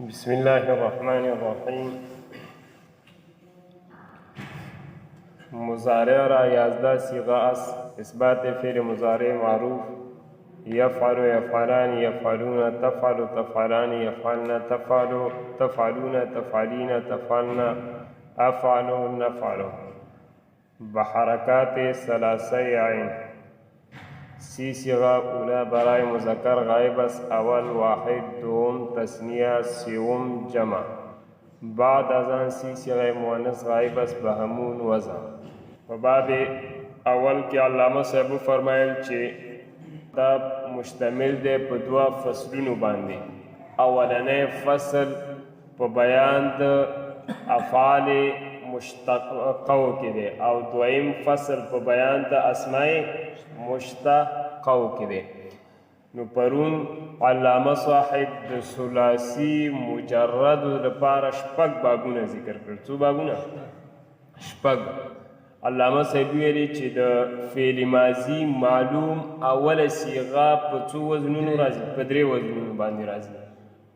بسم الله الرحمن الرحیم. مضارع را 11 صیغه است. اثبات فعل مضارع معروف: یفعل، یفعلان، یفعلون، تفعل، تفعلان، یفعلن، تفعل، تفعلون، تفعلین، تفعلن، افعل، نفعل. بحرکات ثلاثه عین. سی صیغه اولا برای مذکر غایب است: اول واحد، دوم تثنیه، سوم جمع. بعد از آن سی صیغه مؤنث غایب است به همون وزن. په باب اول کې علامه صاحب فرمایل چې دا مشتمل دی په دوه فصلونو باندې. اولنی فصل په بیان د افعال مشتقو کې دی او دویم فصل په بیان د اسماء مشتقو کې دی. نو پرون علامه صاحب د ثلاثي مجرد لپاره شپږ بابونه ذکر کړل. څو بابونه؟ شپږ. علامه صاحب ویلي چې د فعل ماضي معلوم اوله صیغه په څو وزنونو راځي؟ په درې وزنونو باندې راځي.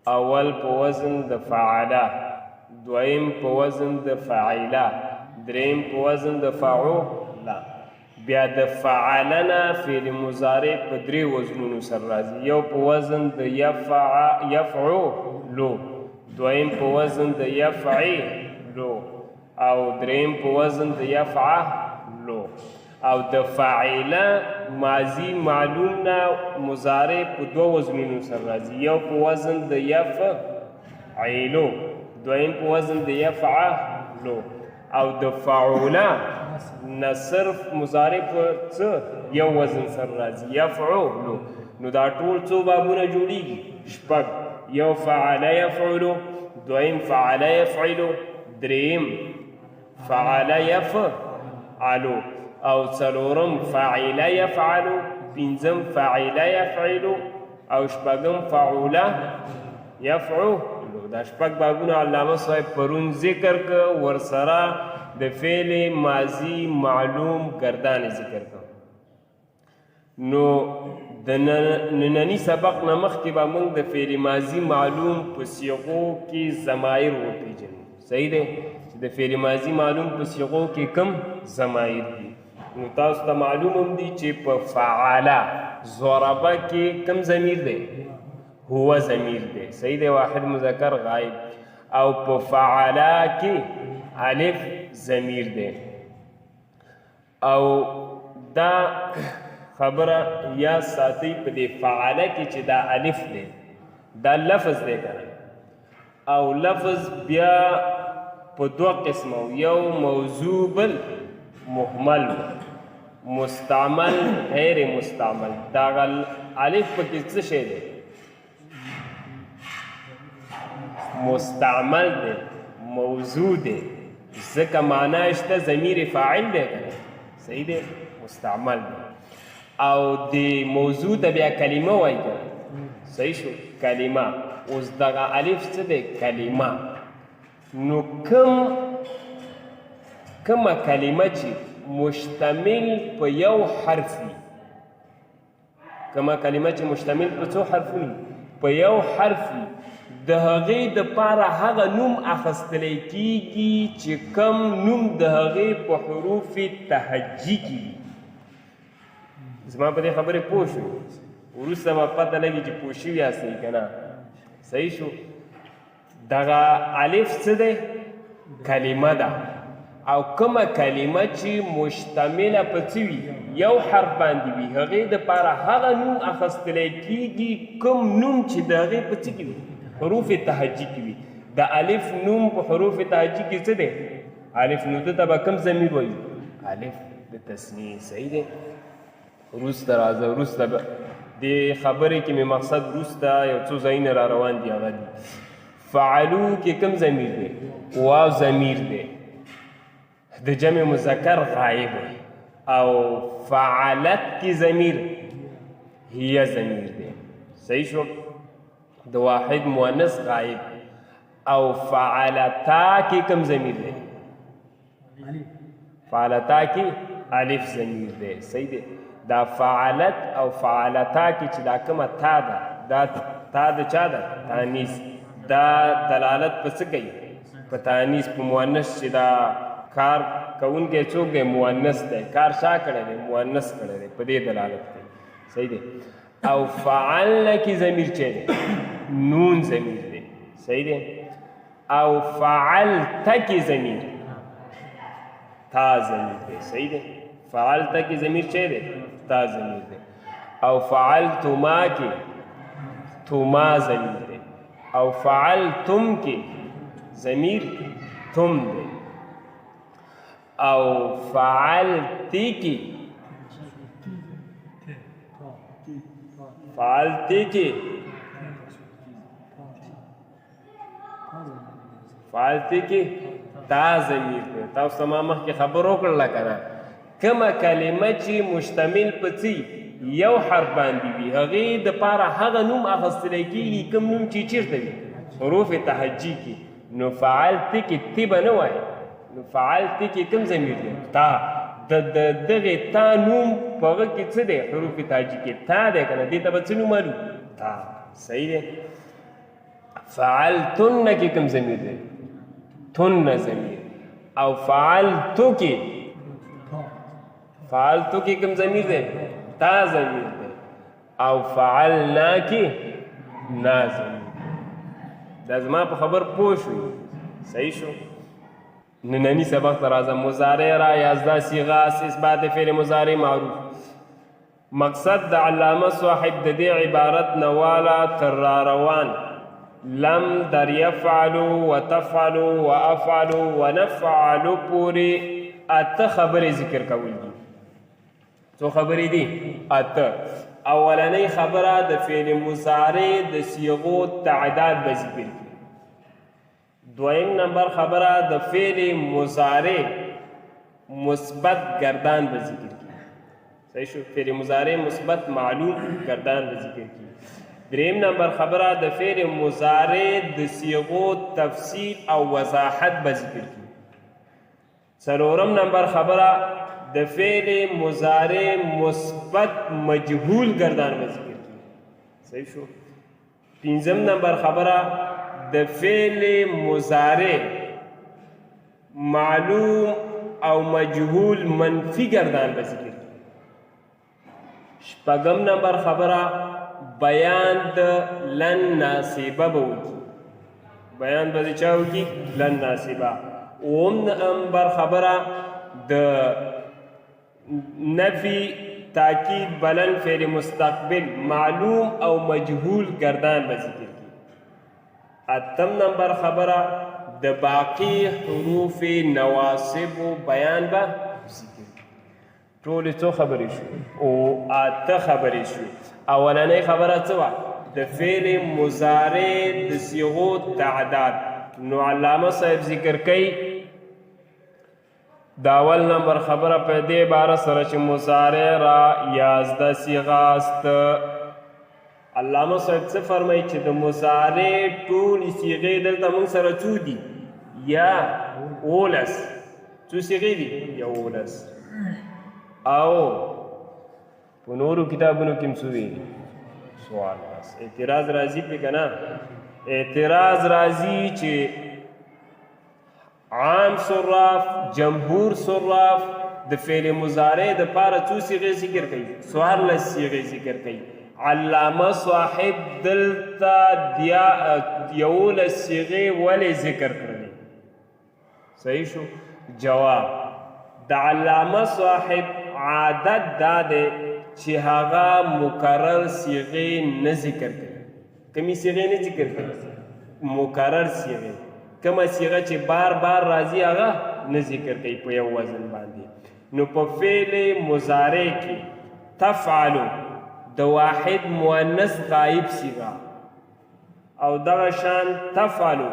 اول په وزن د فعله، دویم په وزن د فاعله، دریم په وزن د فعوله. بیا د فعلنا فعل مضارع په درې وزنونو سره راځي. یو په وزن د یفعلو، دویم په وزن د یفعلو او دریم په وزن د یفعلو. او د فاعله ماضی معلوم نه مضارع په دوه وزنونو سره راځي. یو په وزن د یفعلو، دویم په وزن د یفعلو. او د فعوله نه صرف مضارع په څه یو وزن سره راځي، یفعلو. نو دا ټول څو بابونه جوړیږي؟ شپږ. یو فعله یفعلو، دویم فعله یفعلو، دریم فعله یفعلو او څلورم فاعله یفعلو، پنځم فاعله یفعلو او شپږم فعوله یفعلو. دا شپږ بابونه علامه صاحب پرون ذکر که، ورسره د فعل ماضی معلوم گردان ذکر که. نو د نننی سبق نه مخکې به موږ د فعل ماضی معلوم په صیغو کې ضمایر وپېژنو. صحیح دی چې د فعل ماضی معلوم په صیغو کې کم ضمایر دي. نو تاسو ته معلوم هم دي چې په فعاله ضربه کې کم ضمیر دی؟ هو ضمیر دی. صحیح دی، واحد مذکر غایب. او په فعاله کې الف ضمیر دی. او دا خبره یا ساتي په دې فعاله کې چې دا الف دی، دا لفظ دی کنه. او لفظ بیا په دوه قسمه، یو موضوع بل مهمل، مستعمل غیر مستعمل. دا الف پکې څه شی دی؟ مستعمل دی، موضوع دی، ځکه معنی شته ضمیر فاعل دی کنه. صحیح دی، مستعمل دی. او د موضوع ته بیا کلمه وایي کنه. صحیح شو، کلمه. اوس دغه الف څه دی؟ کلمه. نو کومه کلمه چې مشتمل په یو حرف وي، کومه کلمه چې مشتمل په څو حرفونو؟ په یو حرف وي، د هغې دپاره هغه نوم اخیستلی کیږي چې کم نوم د هغې په حروف تهجي کې وي. زما په دې خبرې پوه شوي؟ وروسته به پته لګي چې پوه شوي یاستئ که نه. صحیح شو. دغه الف څه دی؟ کلمه ده. او کومه کلمه چې مشتمله په څه وي؟ یو حرف باندې وي، هغې دپاره هغه نوم اخیستلی کیږي کوم نوم چې د هغې په څه کې وي؟ حروف تهجي کې وي. د الف نوم په حروف تهجي کې څه دی؟ الف. نو ده ته به کوم ضمیر وایي؟ الف د تثنیې. صحیح دی. وروسته راځه، وروسته به دې خبرې کې مې مقصد وروسته یو څو ځایونه را روان دي، هغه دي. فعلو کې کوم ضمیر دی؟ واو ضمیر دی، د جمع مذکر غایب دی. او فعلت کې ضمیر هي ضمیر دی. صحیح شو. د واحد مؤنث غایب. او فعلتا کې کوم ضمیر دی؟ فعلتا کې الف ضمیر دی. صحیح دی. دا فعلت او فعلتا کې چې دا کومه تا ده، دا تا د چا ده؟ تانیث. دا دلالت په څه کوي په تانیث په مؤنث چې دا کار کوونکی څوک دی مؤنث دی کار چا کړی دی مؤنث کړی دی په دې دلالت کوي صحیح دی او فعلن کې ضمیر چې دی نون ضمیر دی صحیح دی او فعلت کې ضمیر تا ضمیر دی صحیح دی فعلت کې ضمیر چې دی تا ضمیر دی او فعلتما کې تما ضمیر دی او فعلتم کې ضمیر تم دی او فعلتی کی فعلتی کی فعلتی کی تا ضمیر دی تاسو ما مخکې خبر وکړله که نه کومه کلمه چې مشتمل په څه یو حرف باندې وي هغې دپاره هغه نوم اخیستلی کېږي کوم نوم چې چېرته وي حروف تهجي کې نو فعلتی کې تی به نه وایي نو فعلتی کې کوم ضمیر دی تا د دغې تا نوم په هغه کې څه دی حروف تهجي کې تا دی که نه دې ته به څه نوم الو تا صحیح دی فعلتن کې کوم ضمیر دی تن ضمیر او فعلتو کې کوم ضمیر دی تا ضمیر دی او فعلنا کې نا ضمیر دا زما په خبر پوه شوي صحیح شو نننی سبق ته راځم مضارع را یازده صیغه اثبات فعل مضارع معروف مقصد د علامه صاحب د دې عبارت نه والا تر راروان لم در یفعلو وتفعلو وافعلو ونفعلو پورې اته خبرې ذکر کول دي څو خبرې دي اته اولنۍ خبره د فعل مضارع د صیغو تعداد به ذکر کړي دویم نمبر خبره د فعل مضارع مثبت گردان به ذکر کړي صحیح شو فعل مضارع مثبت معلوم گردان به ذکر کړي دریم نمبر خبره د فعل مضارع د صیغو تفصیل او وضاحت به ذکر کړي څلورم نمبر خبره د فعل مضارع مثبت مجهول گردان به ذکر کړي صحیح شو پنځم نمبر خبره د فعل مضارع معلوم او مجهول منفی گردان به ذکر کړي شپږم نمبر خبره بیان د لن ناصبه به وکړي بیان به د چا وکړي لن ناصبه اوم نمبر خبره د نفی تاکید بلن فعل مستقبل معلوم او مجهول گردان به ذکر کړي اتم نمبر خبره د باقی حروف نواصب بیان به ذکر ټولې څو خبرې شو او اته خبرې شو اولنۍ خبره څه وه د فعل مضارع د صیغو تعداد نو علامه صاحب ذکر کوي د اول نمبر خبره په دې باره سره چې مضارع را یازده صیغه است علامه صاحب څه فرمایي چې د مضارع ټولې صیغې دلته موږ سره څو دي یا اولس څو صیغې دي یا اولس او په نورو کتابونو کې هم څو دي څوارلس اعتراض راځي پې که نه اعتراض راځي چې عام صراف جمهور صراف د فعل مضارع د پاره څو صیغې ذکر کوي څوارلس صیغې ذکر کوي علامه صاحب دلته یولس صیغې ولې ذکر کړلې صحیح شو جواب د علامه صاحب عادت دا دی چې هغه مکرر صیغې نه ذکر کوي کومې صیغې نه ذکر کوي مکرر صیغې کومه صیغه چې بار بار راځي هغه نه ذکر کوي په یو وزن باندې نو په فعل مضارع کې تفعلو د واحد مؤنث غایب صیغه او دغه شان تفعلو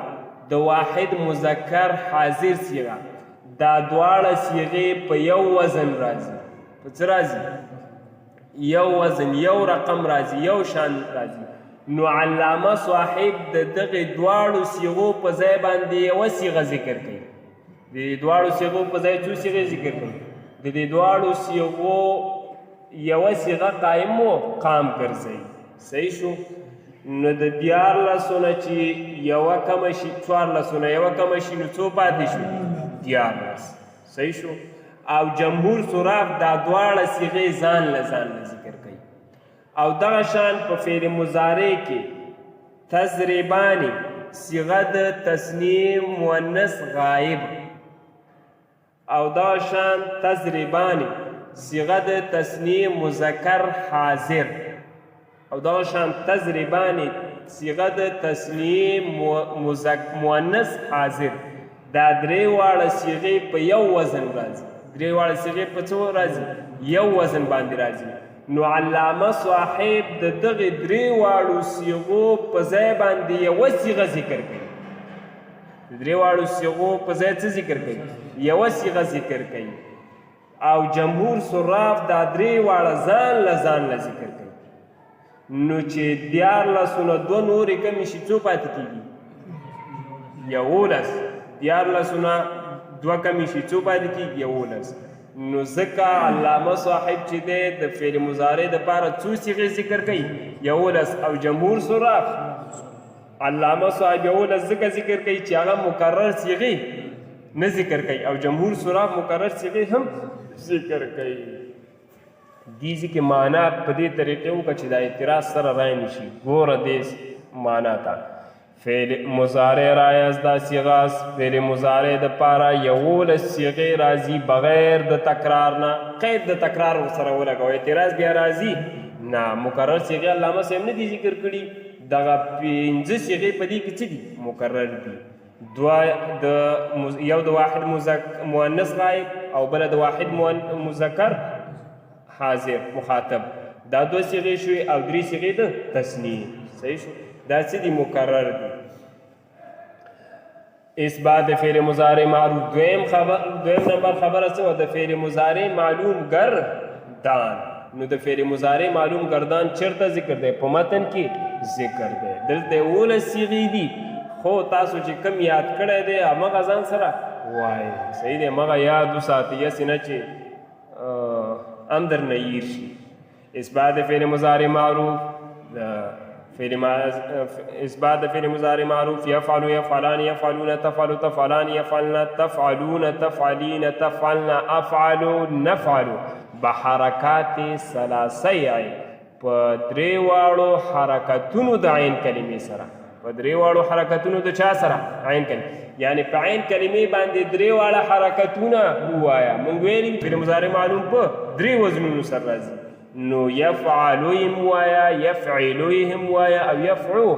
د واحد مذکر حاضر صیغه دا دواړه صیغې په یو وزن راځي په څه راځي یو وزن یو رقم راځي یو شان راځي نو علامه صاحب د دغه دواړو صیغو په ځای باندې یوه صیغه ذکر کوي د دواړو صیغو په ځای څو صیغې ذکر کوي د دې دواړو صیغو یوه صیغه قایم و قام ګرځوي صحیح شو نو د 14 نه چې یوه کمه شي 14 نه یوه کمه شي نو څو پاتې شو 14. صحیح شو. او جمهور سراف دا دواړه صیغې ځان له ذکر کوي. او دغه شان په فعل مضارع کې تضربانې صیغه د تثنیه مؤنث غایب، او دغه شان تضربانې صیغه د تثنیه مذکر حاضر، او دغه شان تضربانې صیغه د تثنیه مؤنث حاضر. دا درې واړه صیغې په یو وزن راځي. درې واړه صیغې په څو راځي؟ یو وزن باندې راځي. نو علامه صاحب د دغې درې واړو صیغو په ځای باندې یوه صیغه ذکر کوي. د درې واړو صیغو په ځای څه ذکر کوي؟ یوه صیغه ذکر کوي. او جمهور صراف دا درې واړه ځان له ذکر کوي. نو چې 14 نه 2 نورې کمې شي څو پاتې کېږي؟ 11. 14 نه 2 کمې شي څو پاتې کېږي؟ 11. نو ځکه علامه صاحب چې دی د فعل مضارع دپاره څو صیغې ذکر کوي؟ 11. او جمهور صراف علامه صاحب 11 ځکه ذکر کوي چې هغه مکرر صیغې نه ذکر کوي، او جمهور صراف مکرر صیغې هم ذکر کوي. دې ځکه معنا په دې طریقې وکړه چې دا اعتراض سره رای نه شي. ګوره دې معنا ته فعل مضارع رایاست دا صیغاست. فعل مضارع دپاره 11 صیغې راځي بغیر د تکرار نه. قید د تکرار ورسره ولګوه، اعتراض بیا راځي نه. مکرر صیغې علامه صاحب نه دي ذکر کړي. دغه 5 صیغې په دې کې څه دي؟ مکرر دي. یو د واحد مؤنث غایب او بله د واحد مذکر حاضر مخاطب. دا 2 صیغې شوې او 3 صیغې د تثنیه. صحیح شو. دا څه دي؟ مکرر دي. اثبات فعل مضارع معروف. دویم نمبر خبره څه وه؟ د فعل مضارع معلوم گردان. نو د فعل مضارع معلوم گردان چیرته ذکر دی؟ په متن کې ذکر دی. دلته 11 صیغې دي، خو تاسو چې کم یاد کړی دی همغه ځان سره وایي. صحیح دی، همغه یاد وساتئ، یسې نه چې هم درنه هیر شي. اثبات فعل مضارع معروف. اثبات فعل مضارع معروف. یفعل، یفعلان، یفعلون، تفعل، تفعلان، یفعلن، تفعلون، تفعلین، تفعلن، افعل، نفعل بحرکات ثلاثه په 3 واړو حرکتونو د عین کلمې سره. په 3 واړو حرکتونو د چا سره؟ عین کلمې. یعنی په عین کلمې باندې 3 واړه حرکتونه ووایه. موږ ویلي فعل مضارع معلوم په 3 وزنونو سره راځي. نو یفعلو هم وایه، یفعلو هم وایه، او یفعلو.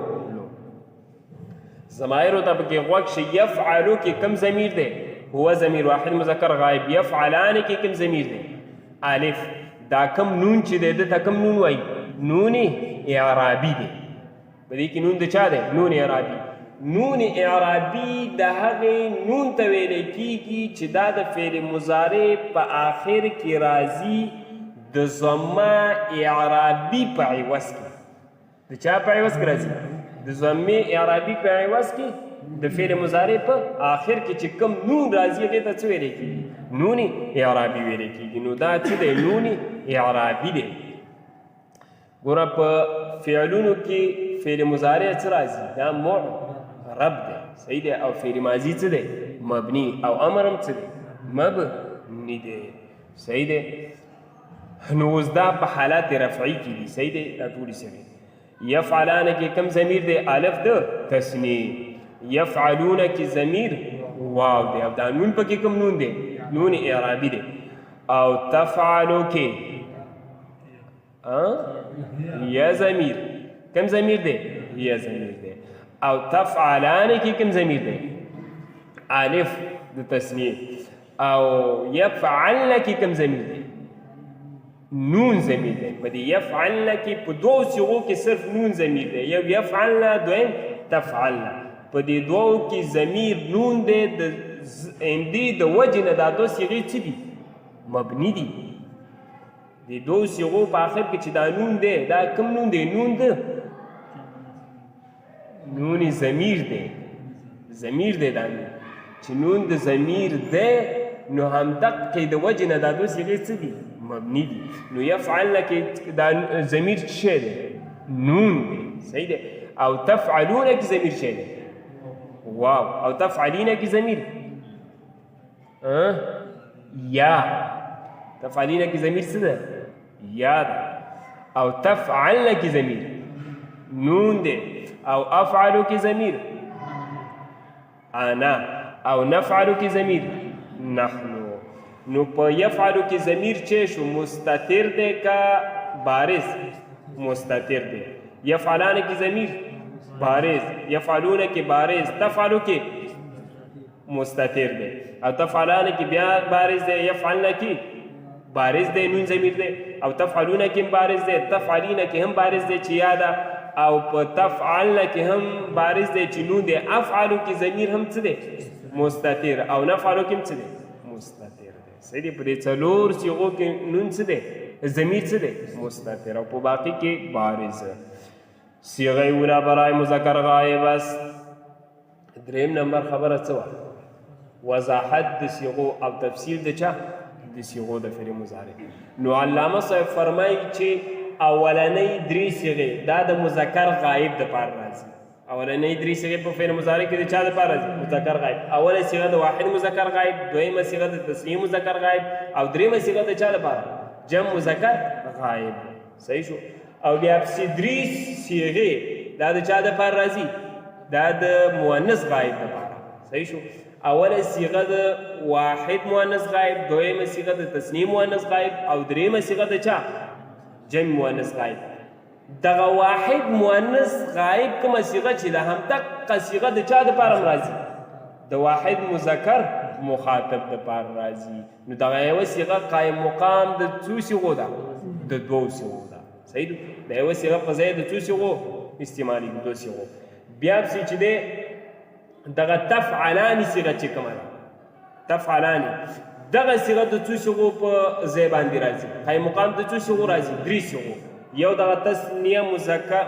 ضمایرو ته پکې غوږ شي. یفعلو کې کوم ضمیر دی؟ هو ضمیر واحد مذکر غایب. یفعلان کې کوم ضمیر دی؟ الف. دا کوم نون چې دی دته کوم نون وایي؟ نون اعرابي دی. په دې کې نون د چا دی؟ نون اعرابي. نون اعرابي د هغې نون ته ویلی کېږي چې دا د فعل مضارع په آخر کې راځي د ضمه اعرابي په عوض کې. د چا په عوض کې راځي؟ د ضمې اعرابي په عوض کې د فعل مضارع په آخر کې چې کوم نون راځي هغې ته څه ویلی کېږي؟ نون اعرابي ویلی کېږي. نو دا څه دی؟ نون اعرابي دی. ګوره په فعلونو کې فعل مضارع څه راځي؟ دا معرب دی. صحیح دی. او فعل ماضي څه دی؟ مبني. او امر هم څه دی؟ مبني دی. صحیح دی. نو اوس دا په حالات رفعي کې دي. صحیح دی. دا ټولې سوي. یفعلانه کې کوم ضمیر دی؟ الف د تثنیه. یفعلونه کې ضمیر واو دی. او دا نون پکې کوم نون دی؟ نون اعرابي دی. او تفعلو کې یا ضمیر کوم ضمیر دی؟ یا ضمیر دی. او تفعلانه کې کوم ضمیر دی؟ الف د تثنیه. او یفعلنه کې کوم ضمیر دی؟ نون ضمیر دی. په دې یفعلنه کې په 2 صيغو کې صرف نون ضمیر دی. یو یفعلنه، دویم تفعلنه. په دې 2 کې ضمیر نون دی. د همدې د وجې نه دا 2 صيغې څه دي؟ مبني دي. د 2 صيغو په آخر کې چې دا نون دی دا کوم نون دی؟ نون دی نون ضمیر دی. ضمیر دی دا نون چې نون د ضمیر دی. نو همدقې د وجې نه دا 2 صيغې څه دي؟ مبني دي. نو یفعلنه کې دا ضمیر څه دی؟ نون دی. صحیح دی. او تفعلون کې ضمیر شی دی واو. او تفعلین کې ضمیر یا. تفعلین کې ضمیر څه ده؟ یا ده. او تفعلن کې ضمیر نون دی. او افعلو کې ضمیر انا. او نفعلو کې ضمیر نحنو. نو په یفعلو کې ضمیر چې شو مستتر دی که بارز؟ مستتر دی. یفعلان کې ضمیر بارز. یفعلون کې بارز. تفعلو کې مستتر دی. او تفعلان کې بیا بارز دی. یفعلن کې بارز دی نون ضمیر دی. او تفعلون کې هم بارز دی. تفعلین کې هم بارز دی چې یاده. او په تفعلن کې هم بارز دی چې نون دی. افعلو کې ضمیر هم څه دی؟ مستتر. او نفعلو کې هم څه دی؟ مستتر دی. صحیح دی. په دې څلور صیغو کې نون څه دی؟ ضمیر څه دی؟ مستتر. او په باقي کې بارز. صیغه اوله برای مذکر غایب است. دریم نمبر خبره څه وه؟ وضاحت د صیغو او تفصیل د چا؟ د صیغو د فعل مضارع. نو علامه صاحب فرمایي چې اولنۍ درې صیغې دا د مذکر غایب دپاره راځي. اولنۍ درې صیغې په فعل مضارع کې د چا دپاره راځي؟ مذکر غایب. اوله صیغه د واحد مذکر غایب، دویمه صیغه د تثنیه مذکر غایب، او دریمه صیغه د چا دپاره؟ جمع مذکر غایب. صحیح شو. او بیا پسې درې صیغې دا د چا دپاره راځي؟ دا د مؤنث غایب دپاره. صحیح شو. اوله صیغه د واحد مؤنث غایب، دویمه صیغه د تثنیه مؤنث غایب، او دریمه صیغه د چا؟ جمع مؤنث غایب. دغه واحد مؤنث غایب کومه صیغه چې ده همدغه صیغه د چا دپاره راځي؟ د واحد مذکر مخاطب دپاره راځي. نو دغه یوه صیغه قایم مقام د څو صیغو ده؟ د دوو صیغو ده. صحیح ده. د یوه صیغه په ځای د څو صیغو استعمالېږي؟ دوو صیغو. بیا پسې چې دی دغه تفعلانې صیغه چې کومه ده، تفعلانې دغه صیغه د څو صیغو په ځای باندې راځي؟ قایم مقام د څو صیغو راځي؟ درې صیغو. یو دغه تثنیه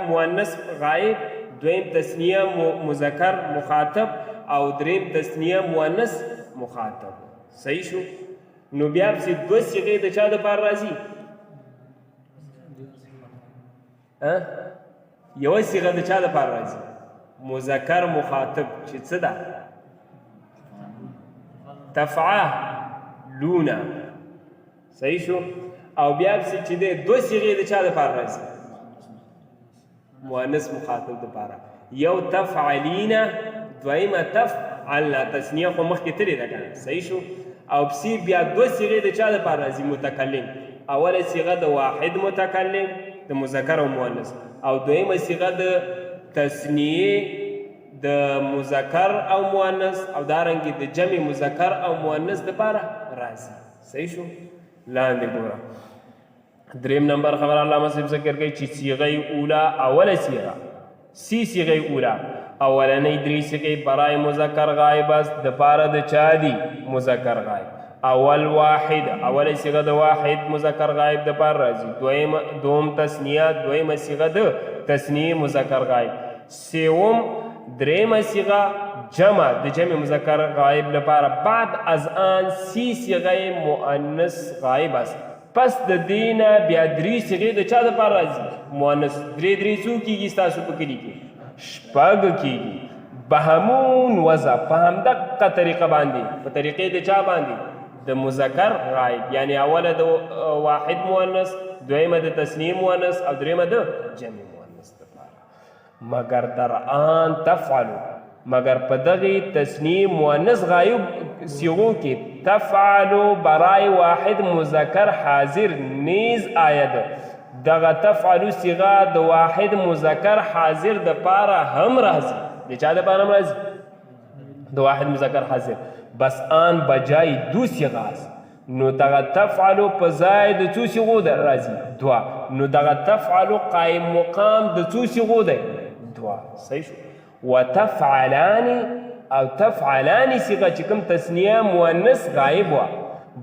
مؤنث غایب، دویم تثنیه مذکر مخاطب، او دریم تثنیه مؤنث مخاطب. صحیح شو. نو بیا پسې دوه صیغې د چا دپاره راځي؟ یوه صیغه د چا دپاره راځي؟ مذکر مخاطب چې څه ده؟ تفعلون. صحیح شو. او بیا پسې چې دی دوه صیغې د چا دپاره راځي؟ مؤنث مخاطب دپاره. یو تفعلینا، دویمه تفعلنا. تثنیه خو مخکې تلې ده که نه؟ صحیح شو. او پسې بیا دوه صیغې د چا دپاره راځي؟ متکلم. اوله صیغه د واحد متکلم د مذکر او مؤنث، او دویمه صیغه د تثنیه د مذکر او مؤنث، او دارنګې د جمع مذکر او مؤنث دپاره راځي. صحیح شو. لاندې ګوره دریم نمبر خبر علامه صاحب ذکر کوي چې صیغه اوله اوله صیغه صیغه اوله اولنۍ درې صیغې برای مذکر غایب است دپاره د چا دي؟ مذکر غایب. اول واحد، اوله صیغه د واحد مذکر غایب دپاره راځي. دوم تثنیه، دویمه صیغه د تثنیه مذکر غایب. سوم دریمه صیغه جمع د جمع مذکر غایب لپاره. بعد از آن سی صیغه مؤنث غایب است. پس د دې نه بیا درې صیغې د چا دپاره راځي؟ مؤنث. درې څو کېږي ستاسو په کلي کې؟ شپږ کېږي. بهمون وضع په همدغه طریقه باندې، په طریقې د چا باندې؟ د مذکر غایب. یعنی اوله د واحد مؤنث، دویمه د تثنیه مؤنث، او دریمه د جمع مؤنث دپاره. مگر در آن تفعلو، مگر په دغې تثنیه مؤنث غایب صیغو کې تفعلو برای واحد مذکر حاضر نیز آید. دغه تفعلو صیغه د واحد مذکر حاضر دپاره هم راځي. د چا دپاره هم راځي؟ د واحد مذکر حاضر. بس آن بجای دو صیغه است. نو دغه تفعلو په ځای د څو صیغو راځي؟ دوه. نو دغه تفعلو قایم مقام د څو صیغو دی؟ دوه. صحیح شو. و تفعلانی، او تفعلانی صیغه چې کوم تثنیه مؤنث غایب وه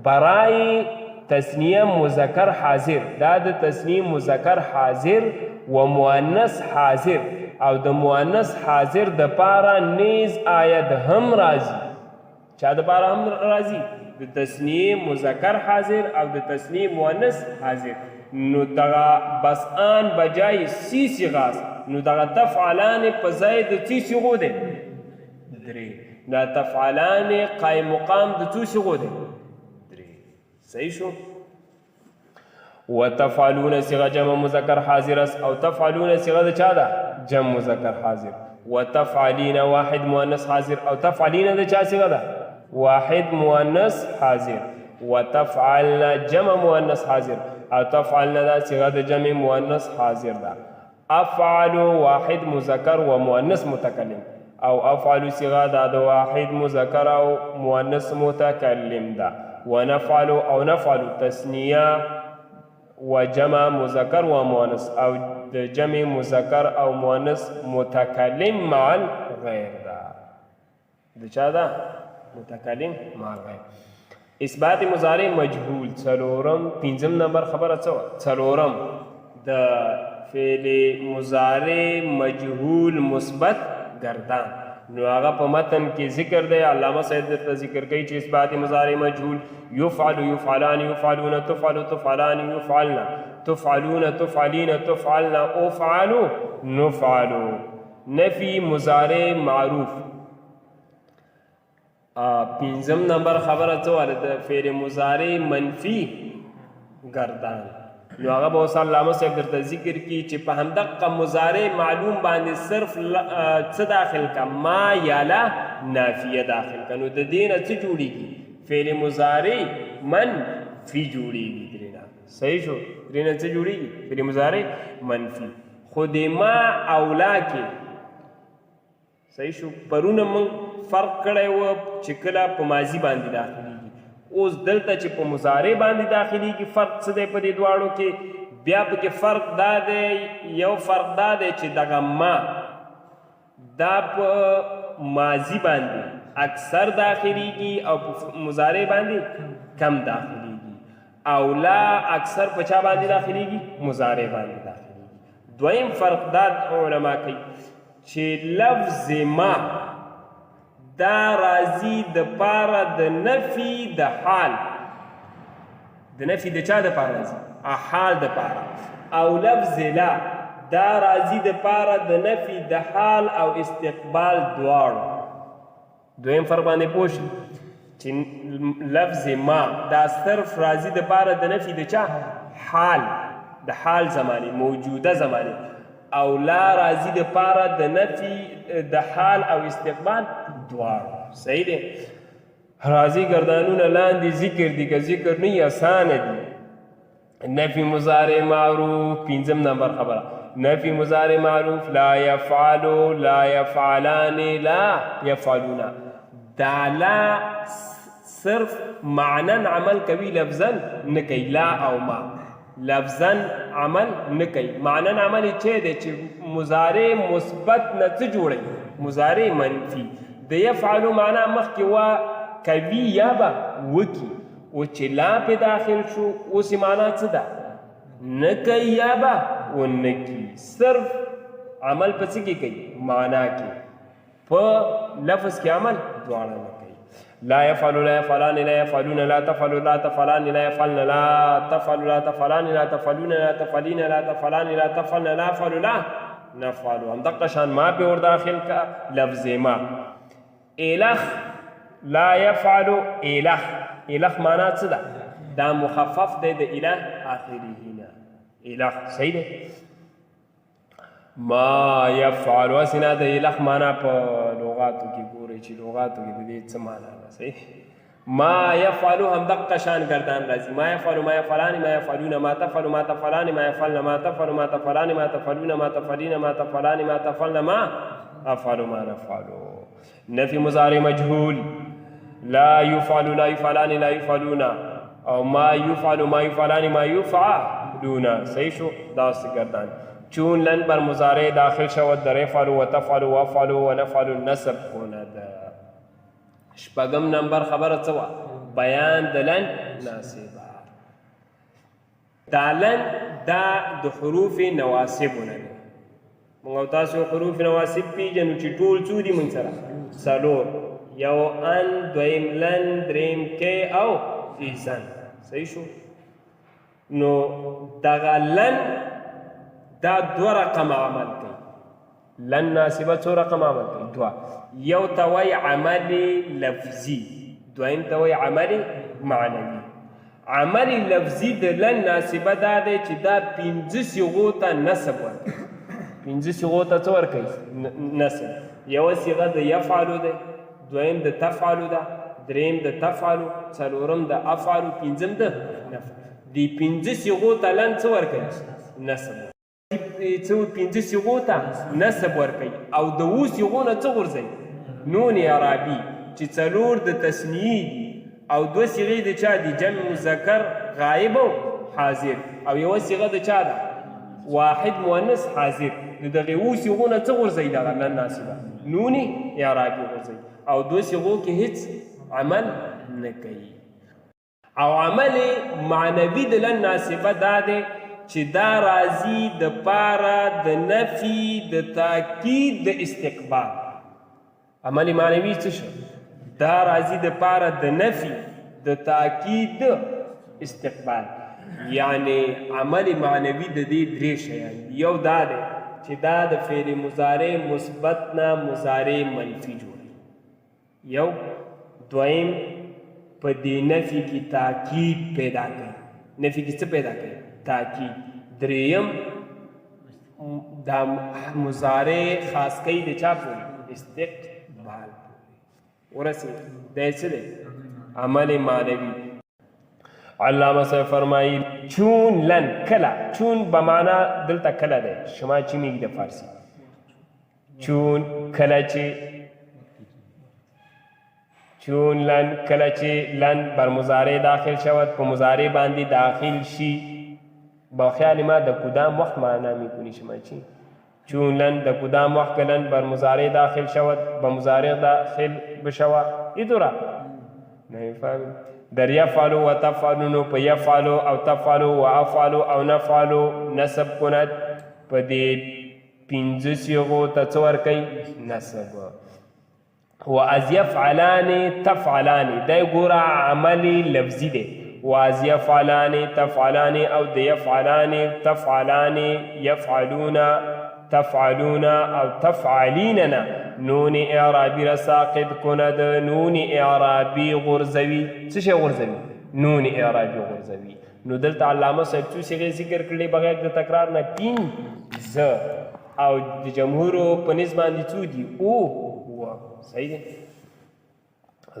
برای تثنیه مذکر حاضر، دا د تثنیه مذکر حاضر و مؤنث حاضر، او د مؤنث حاضر دپاره نیز آید هم راځي. چا دپاره هم راځي؟ د تثنیې مذکر حاضر او د تثنیې مؤنث حاضر نو دغه بس آن بجای سی صیغه نو دغه تفعلان په ځای د څه صیغو دی درې دا تفعلان قایم مقام د څه صیغو دی درې صحیح شو وتفعلون صيغه جمع مذکر حاضر او تفعلون صيغه د چا ده جمع مذکر حاضر وتفعلين واحد مؤنث حاضر او تفعلين د چا صيغه ده واحد مؤنث حاضر وتفعلنا جمع مؤنث حاضر او تفعلنا دا صيغه د جمع مؤنث حاضر ده افعل واحد مذکر و مؤنث متکلم او افعل صيغه د واحد مذکر او مؤنث متکلم ده ونفعل او نفعل تثنیه و جمع مذکر و مؤنث او د جمع مذکر او مؤنث متکلم مع الغیر دا د چا دا متکلم مع الغیر اثبات مضارع مجهول څلورم پنځم نمبر خبره څه څلورم د فعل مضارع مجهول مثبت گردان نو هغه په متن کې ذکر دی علامه سید درته ذکر کوي چې اثبات مضارع مجهول يفعل يفعلان يفعلون تفعل تفعلان يفعلن تفعلون تفعلين تفعلن افعل نفعل نفي مضارع معروف پنځم نمبر خبره څه د فعل مضارع منفي گردان نو هغه به اوس علامه صاحب درته ذکر کی چې په همدغه مضارع معلوم باندې صرف څه داخل کا ما یا لا نافیه داخل کا نو د دې نه څه جوړیږي فعل مضارع منفي جوړیږي درنه صحیح شو درنه څه جوړیږي فعل مضارع منفي خود ما اولا کې صحیح شو پرونه موږ فرق کړی و چې کله په ماضي باندې داخلي اوس دلته چې په مضارع باندې داخليږي فرق څه دی په دې دواړو کې بیا پکې فرق دا دی یو فرق دا دی چې دغه ما دا په ماضي باندې اکثر داخليږي او په مضارع باندې کم داخليږي او لا اکثر په چا باندې داخليږي مضارع باندې داخليږي دویم فرق دا علما کوي چې لفظ ما دا راضی د پاره د نفي د حال د نفي د چا د پاره راضی حال د پاره او لفظ لا دا راضی د پاره د نفي د حال او استقبال دواړو دویم فرق باندې پوښ چې لفظ ما دا صرف راضی د پاره د نفي د چا حال د حال زمانه موجوده زمانه او لا راضی د پاره د نفي د حال او استقبال دواړو صحیح دی راضی گردانونه لاندې ذکر دي که ذکر نه آسان دي نفي مضارع معروف پنځم نمبر خبره نفي مضارع معروف لا يفعل لا يفعلان لا يفعلون دا لا صرف معنا عمل کوي لفظا نه کوي لا او ما لفظا عمل نه کوي معنا عمل چې دی چې مضارع مثبت نه څه جوړي مضارع منفي د یفعلو معنا مخکې وا کوي یا به وکي او چې لا په داخل شو اوس معنا څه ده نه کوي یا به ونه کي صرف عمل په څه کې کوي معنا کې په لفظ کې عمل دواړه نه کوي لا يفعل لا يفعلان لا يفعلون لا تفعل لا تفعلان لا يفعلن لا تفعل لا تفعلان لا تفعلون لا تفعلين لا تفعلان لا تفعلن لا يفعل لا نفعل هم دقه شان ما په ور داخل کا لفظ ما الخ لا يفعل الخ الخ معنا څه ده دا مخفف دی د اله اخره نه الخ صحیح دی ما يفعل وسنا د الخ معنا په لغاتو کې ګوري چې لغاتو کې د دې څه معنا ده صحیح ما يفعل هم دقه شان گردان راځي ما يفعل ما يفعلان ما يفعلون ما تفعل ما تفعلان ما يفعلن ما تفعل ما تفعلان ما تفعلون ما تفعلين ما تفعلان ما تفعلن ما افعل ما نفعل نفي مضارع مجهول لا يفعل لا يفعلان لا يفعلون او ما يفعل ما يفعلان ما يفعلون صحیح شو دا گردان چون لن بر مضارع داخل شود در يفعل وتفعل وافعل ونفعل النسب کند شپږم نمبر خبره څه بیان د لن ناسبه دا لن دا د حروف نواسبونه دي موږ تاسو حروف نواسب پیژنو چې ټول څو دي موږ سره څلور یو ان، دویم لن، دریم کې او ایزن. صحیح شو؟ نو دغه لن دا 2 رقم عمل کوي. لن ناسبه څو رقم عمل کوي؟ 2. یو ته وایي عمل لفظي، دویم ته وایي عمل معنوي. عمل لفظي د لن ناسبه دا دی چې دا 5 صیغو ته نسب ورکوي. 5 صیغو ته څه ورکوي؟ نسب. یوه صیغه د یفعلو دی، دویم د تفعلو ده، دریم د تفعلو، څلورم د افعلو، پنځم د نفعلو. دې 5 صیغو ته لن څه ورکوي؟ نسب. 5 صیغو ته نسب ورکوي او د 7 صیغو نه څه غورځوي؟ نون اعرابي چې 4 د تثنیې دي او 2 صیغې د چا دي؟ جمع مذکر غایب او حاضر، او یوه صیغه د چا ده؟ واحد مؤنث حاضر. نو دغې 7 صیغو نه څه غورځوي؟ دغه لن ناسبه نون اعرابي غورځوي او 2 صیغو کې هیڅ عمل نه کوي. او عمل معنوي د لن ناسبه دا دی چې دا راځي د پاره د نفي د تاکید د استقبال. عمل معنوي څه شو؟ دا راځي د پاره د نفي د تاکید د استقبال. یعنی عمل معنوي د دې 3 شیان. یو دا دی چې دا د فعل مضارع مثبت نه مضارع منفي جوړوي. یو. دویم په دې نفي کې تاکید پیدا کوي. نفي کې څه پیدا کوي؟ تاکید. دریم دا مضارع خاص کوي د چا پورې؟ استقبال. ورسې دا څه دی؟ عمل معنوي. علامه صاحب فرمایي چون لن کله. چون به معنا دلته کله دی، شما چی میگی د فارسی؟ چون کله چې چون لن کله چې لن بر مضارع داخل شود، په مضارع باندې داخل شي. با خیال ما د کدام وقت معنا میکنی شما چی؟ چون لن د کدام وقت لن بر مضارع داخل شود، به مضارع داخل بشود. ایدورا نمیفهمی؟ در یفعلو و تفعلونو په یفعلو او تفعلو و افعلو او نفعلو نسب کند. په دې 5 صیغو ته څه ورکوي؟ نسب. و از یفعلان تفعلان دا ګوره عملی لفظي دی. و از یفعلان تفعلان او د یفعلان تفعلان یفعلون تفعلون او تفعلیننا نون اعرابی را ساقط کند. نون اعرابی غرزوی. څه شی غرزوي؟ نون اعرابی غرزوي. نو دلته علامه صاحب څو صیغې ذکر کړلې بغیر د تکرار نه؟ 5. او د جمهورو په نسبت باندې څو دي؟ او. صحیح دی؟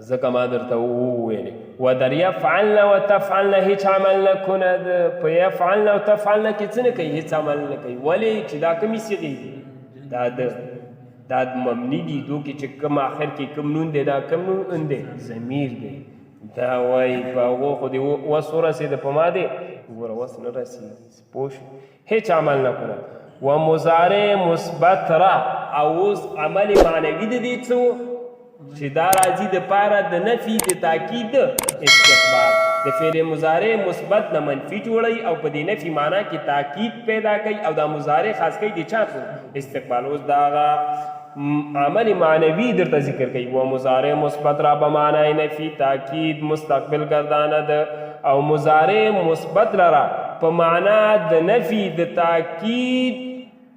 ځکه ما درته وویلې و در یفعلن و تفعلن هیڅ عمل نه کند. په یفعلن او تفعلن کې څه نه کوي؟ هیڅ عمل نه کوي. ولې؟ چې دا کومې صیغې دي؟ دا مبني دي. دو کې چې کوم آخر کې کوم نون دی، دا کوم نون دی؟ ضمیر دی. دا وایي په هغو خو دې وس ورسېده په ما دی؟ ګوره وس نه رسېږي. پوه شو؟ هیڅ عمل نه کند. و مضارع مثبت را. او اوس عمل معنوي د دې څه چې دا راځي د پاره د نفي د تاکید استقبال. د فعل مضارع مثبت نه منفي جوړوي او په دې نفي معنا کې تاکید پیدا کوي او دا مضارع خاص کوي د چا په استقبال. اوس دا عمل معنوي درته ذکر کوي. و مضارع مثبت را به معنای نفي تاکید مستقبل گرداند. او مضارع مثبت لرا په معنا د نفي د تاکید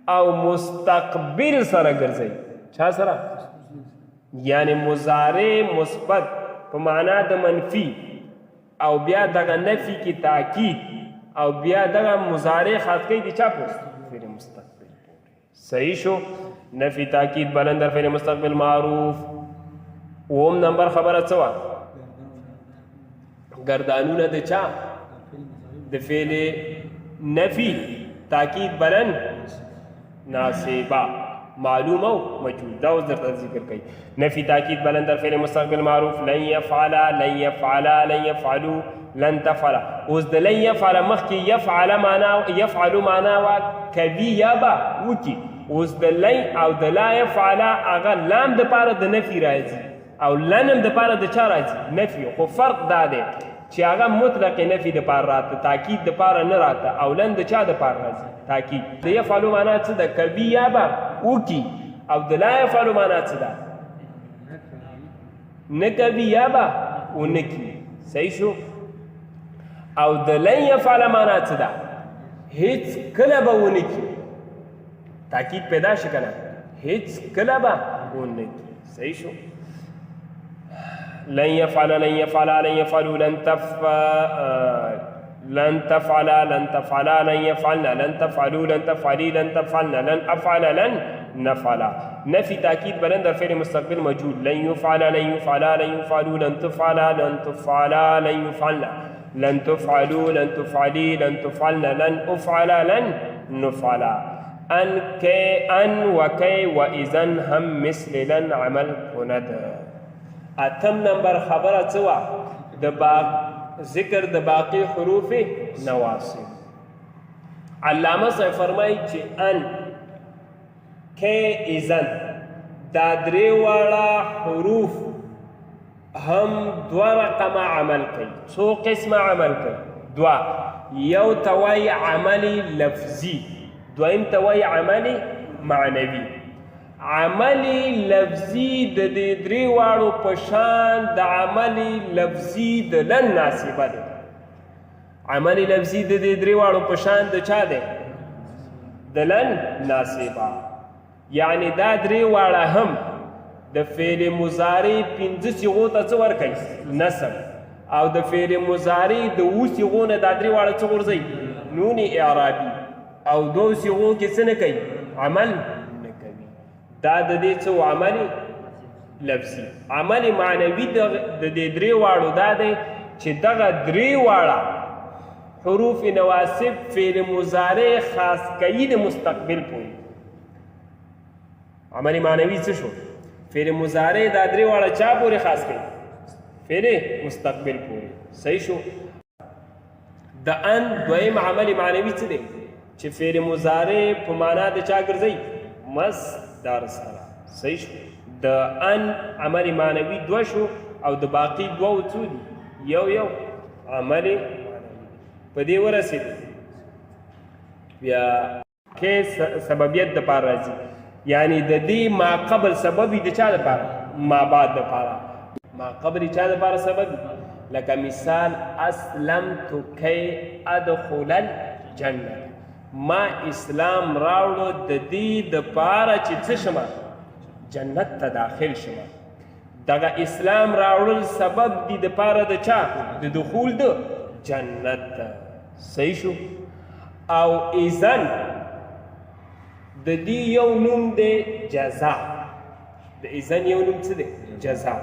او مستقبل سره ګرځي. چا سره؟ یعنی مضارع مثبت په معنا د منفي او بیا دغه نفي کې تاکید او بیا دغه مضارع خاص کوي د چا پورې؟ فعل مستقبل پورې. صحیح شو؟ نفي تاکید بلند در فعل مستقبل معروف. اوم نمبر خبره څه وه؟ گردانونه د چا؟ د فعل نفي تاکید بلند ناسبه معلوم او مجهول. دا اوس درته ذکر کوي. نفي تاکید بلند در فعل مستقبل معروف. لن یفعلا لن یفعلا لن یفعلو لن تفعلا. اوس د لن یفعل مخکې یفعل معنا یفعلو معنا وا کوي یا به وکي. اوس د لن او د لا یفعل هغه لام د پاره د نفي راځي او لنم د پاره د چا راځي؟ نفي. خو فرق دا دی چې هغه مطلق نفي د پاره راته، تاکید د پاره نه راته. او لن د چا د پاره راځي؟ تاکید. د یفعلو معنا څه ده؟ کوي یا به وکي. او د لا یفعلو معنا څه ده؟ نه کوي یا به ونه کړي. صحیح شو. او د لن یفعل معنا څه ده؟ هیڅ کله به ونه کړي. تاکید پیدا شي که نه؟ هیڅ کله به ونه کړي. صحیح شو. لن يفعل لن يفعل لن يفعلوا لن تفعل لن تفعلا لن يفعلنا لن تفعلوا لن تفعلي لن تفعلنا لن أفعل لن نفعل. نفي تأكيد بلند الفعل مستقبل مجهول. لن يفعل لن يفعلا لن يفعلوا لن تفعلا لن تفعلا لن يفعلنا لن تفعلوا لن تفعلي لن تفعلنا لن أفعل لن نفعلا. أن وكي وإذن هم مثل لن عمل کند. اتم نمبر خبره څه وه؟ د ذکر د باقی حروف نواصب. علامه صاحب فرمایي چې ان کې اذن دا درې واړه حروف هم دوه رقمه عمل کوي. څو قسمه عمل کوي؟ دوه. یو ته وایي عملي لفظي، دویم ته وایي عملي معنوي. عملی لفظی د دې درې واړو په شان د عملی لفظی د لن ناسبه ده. عملی لفظی د دې درې واړو په شان د چا ده؟ د لن ناسبه. یعنی دا درې واړه هم د فعل مضارع پنځه صیغو ته څه ورکوي؟ نصب. او د فعل مضارع د اوه صیغو نه دا درې واړه څه غورځوي؟ نون اعرابي. او دوه صیغو کې څه نه کوي؟ عمل دا د دې څه عملي لفظي. عملي معنوي د دې درې واړو دا دی چې دغه درې واړه حروف نواسب فعل مضارع خاص کوي د مستقبل پورې. عملي معنوي څه شو؟ فعل مضارع دا درې واړه چا پورې خاص کوي؟ فعل مستقبل پورې. صحیح شو. د ان دویم عملي معنوي څه دی؟ چې فعل مضارع په معنا د چا ګرځي؟ مصدر سره. صحیح شو. د ان عمل معنوي دوه شو او د باقی دوه څو دي؟ یو عمل معنوي. په دې ورسېدو بیا کې سببیت دپاره راځي. یعنی د دې ما قبل سبب د چا دپاره؟ ما بعد دپاره. ما قبل چا دپاره سبب؟ لکه مثال اسلمت کی ادخل الجنه. ما اسلام راوړو د دې دپاره چې څه شمه؟ جنت ته داخل شمه. دغه اسلام راوړل سبب دی دپاره د چا؟ د دخول د جنت ته. صحیح شو. او اذن د دې یو نوم دی جزا. د اذن یو نوم څه دی؟ جزا.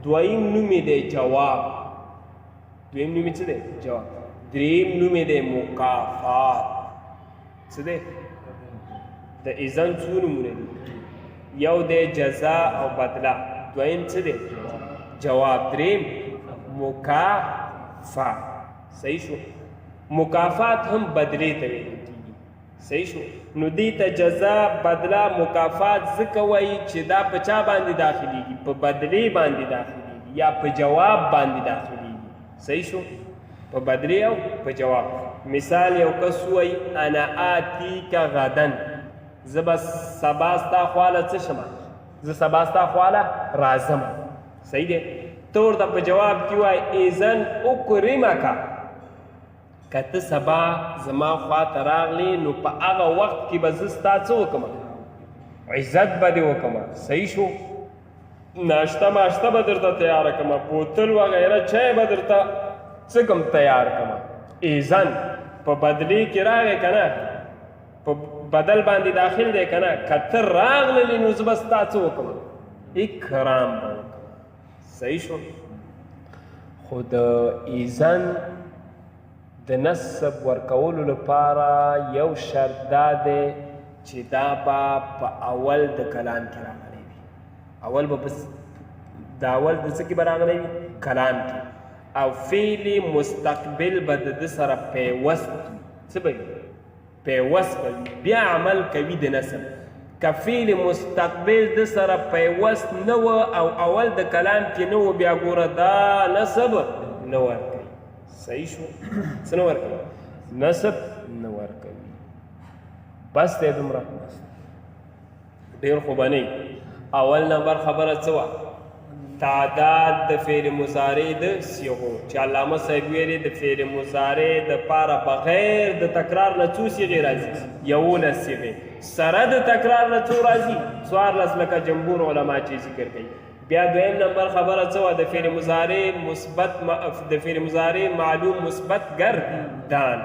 دویم نوم دی جواب. دویم نوم څه دی؟ جواب. دریم نوم دی مکافات. څه دی؟ د اذن څو نومونه دي؟ یو دی جزا او بدله. دویم څه دی؟ جواب. دریم مکافات. صحیح شو. مکافات هم بدلې ته ویل کېږي. صحیح شو. نو دې ته جزا، بدله، مکافات ځکه وایي چې دا په چا باندې داخلېږي؟ په بدلې باندې داخلېږي یا په جواب باندې داخلېږي. صحیح شو. په بدلې او په جواب. مثال یو کس وایي انا آتیک غدن، زه به سبا ستا خواله څه شمه؟ زه سبا ستا خواله راځم. صحیح دی. ته ورته په جواب کې وایي اذن اکرمکه، که ته سبا زما خواته راغلی نو په هغه وخت کې به زه ستا څه وکړم؟ عزت به دې وکړم. صحیح شو. ناشته ماشته به درته تیاره کړم، بوتل وغیره چای به درته څه کوم تیار کړم. اذن په بدلې کې راغی که نه؟ په بدل باندې داخل دی که نه؟ که ته راغللی نو زه به ستا څه وکړم؟ اکرام به وکړم. صحیح شو. خو د اذن د نسب ورکولو لپاره یو شرط دا دی چې دا به په اول د کلام کې راغلی وي. اول به د اول د څه کې به راغلی وي؟ کلام کې. او فعل مستقبل به د ده سره پیوست وي. څه به وي؟ پیوست به وي. بیا عمل کوي د نسب. که فعل مستقبل د سره پیوست نه و او اول د کلام کې نه و، بیا ګوره دا نسب نه ورکوي. صحیح شو. څه نه ورکوي؟ نسب نه ورکوي. بس دی دومره. ډېر خو به نه اول نمبر خبره څه وه؟ تعداد د فعل مضارع د صیغو چې علامه صاحب ویلي د فعل مضارع دپاره بغیر د تکرار نه څو صیغې راځي 11 صیغې سره د تکرار نه څو راځي 14 لکه جمهور علما چې ذکر کوي بیا دویم نمبر خبره څه وه د فعل مضارع د فعل مضارع معلوم مثبت گردان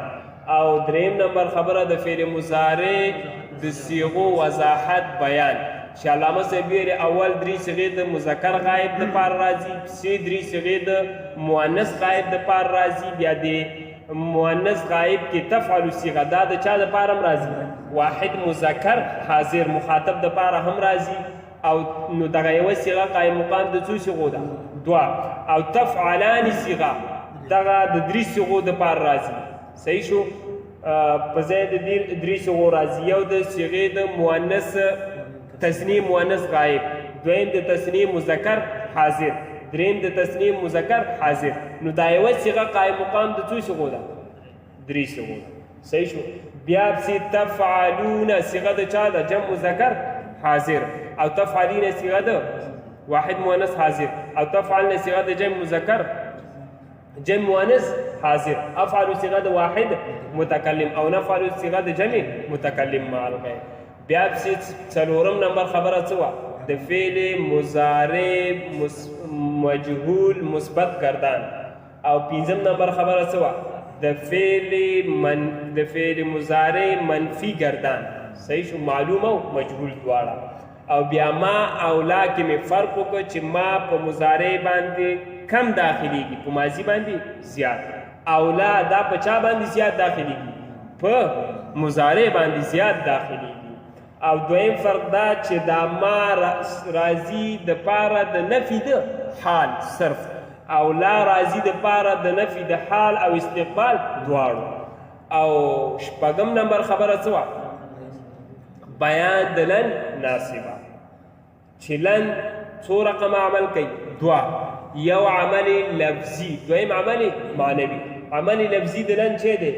او دریم نمبر خبره د فعل مضارع د صیغو وضاحت بیان چې علامه صاحب ویلي اول 3 صیغې د مذکر غایب دپاره راځي پسې 3 صیغې د مؤنث غایب دپاره راځي بیا د مؤنث غایب کې تفعل صیغه دا د چا دپاره هم راځي واحد مذکر حاضر مخاطب دپاره هم راځي او نو دغه یوه صیغه قایم مقام د څو صیغو ده 2 او تفعلان صیغه دغه د 3 صیغو دپاره راځي صحیح شو په ځای د 3 صیغو راځي یو د صیغې د مؤنث تثنیه مؤنث غایب دویم د تثنیه مذکر حاضر دریم د تثنیه مذکر حاضر نو دا یوه صیغه قایم مقام د څو صیغو ده 3 صیغو ده صحیح شو بیا پسې تفعلون صیغه د چا ده جمع مذکر حاضر او تفعلین صیغه ده واحد مؤنث حاضر او تفعلن صیغه د جمع مذکر جمع مؤنث حاضر افعل صیغه د واحد متکلم او نفعل صیغه د جمع متکلم مع الغیر بیا پسې څلورم نمبر خبره څه وه د فعل مضارع مجهول مثبت گردان او پنځم نمبر خبره څه وه د فعل مضارع منفي گردان صحیح شو معلوم او مجهول دواړه او بیا ما او لا کې مې فرق وکړ چې ما په مضارع باندې کم داخلیږي په ماضي باندې زیات او لا دا په چا باندې زیات داخلیږي په مضارع باندې زیات داخلیږي او دویم فرق دا چې دا ما راځي د پاره د نفي د حال صرف او لا راځي د پاره د نفي د حال او استقبال دواړو او شپږم نمبر خبره څه وه بیان د لن ناصبه چې لن څو رقم عمل کوي 2 یو عمل لفظي دویم عمل معنوي عمل لفظي د لن چې دی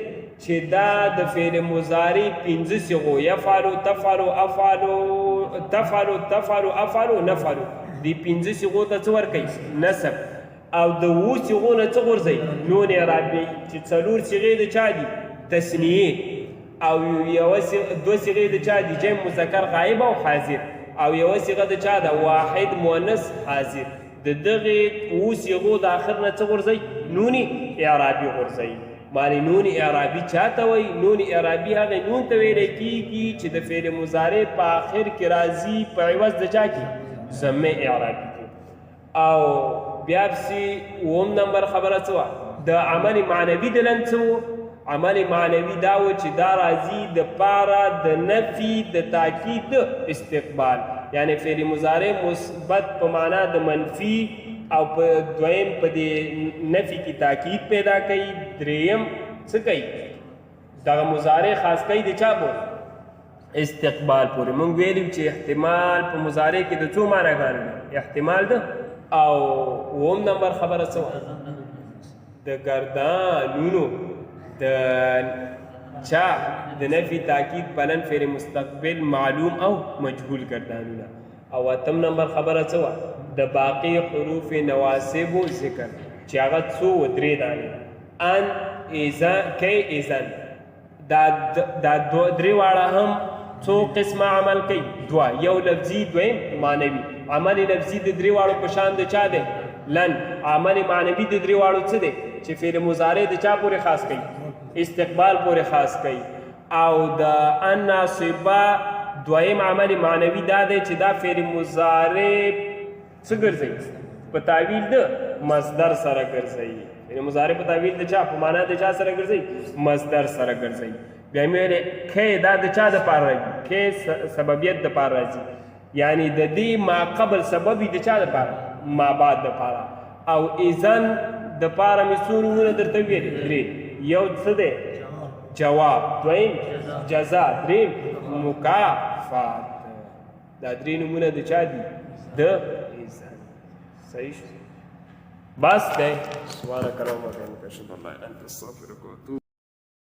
چې دا د فعل مضارع 5 صيغو يفعل تفعل افعل تفعل تفعل افعل نفعل دی 5 صيغو ته څه ورکوي نسب او د 7 صيغو نه څه غورځوي نون اعرابي چې 4 صيغې د چا دي تثنیه او یوه 2 صيغې د چا دي جمع مذکر غایب او حاضر او یوه صيغه د چا ده واحد مؤنث حاضر د دغې 7 صيغو د آخر نه څه غورځوي نون اعرابي غورځوي معنی نون اعرابي چاته وای نون اعرابي هغه نون ته ویل کیږي چې د فعل مضارع په آخر کې راځي په عوض د چا کې ضمه اعرابي کې او بیا پسې اووم نمبر خبره څه وه د عمل معنوي د لن څه و عمل معنوي دا و چې دا راځي د پاره د نفي د تاکید د استقبال یعنی فعل مضارع مثبت په معنا د منفي او په دویم په دې نفي کې تاکید پیدا کوي دریم څه کوي دغه مضارع خاص کوي د چا پورې استقبال پورې مونږ ویلو چې احتمال په مضارع کې د څو معناګانې احتمال ده او اووم نمبر خبره څه وه د ګردانونو د چا د نفي تاکید پلن فعل مستقبل معلوم او مجهول گردانونه او اتم نمبر خبره څه وه د باقی حروف نواسبو ذکر چې هغه څو و 3 دانې ان ایزان کی ایزان دا 3 واړه هم څو قسمه عمل کوي 2 یو لفظي دویم معنوي عمل لفظي د 3 واړو په شان د چا دی لن عمل معنوي د 3 واړو څه دی چې فعل مضارع د چا پورې خاص کوي استقبال پورې خاص کوي او د ان ناصبه دویم عمل معنوي دا دی چې دا فعل مضارع څه ګرځوي په تعویل د مصدر سره ګرځوي یعنی مضارع په تعویل د چا په معنا د چا سره ګرځوي مصدر سره ګرځوي بیا مې ویلې کې دا د چا دپاره راځي کې سببیت دپاره راځي یعنی د دې ما قبل سببي د چا دپاره ما بعد دپاره او اذن دپاره مې څو نومونه درته ویلې 3 یو څه دی جواب دویم جزا دریم مکافات دا 3 نومونه د چا دي د صحیح بس ده سبحانك اللهم وبحمدك اشهد ان لا اله الا انت استغفرك واتوب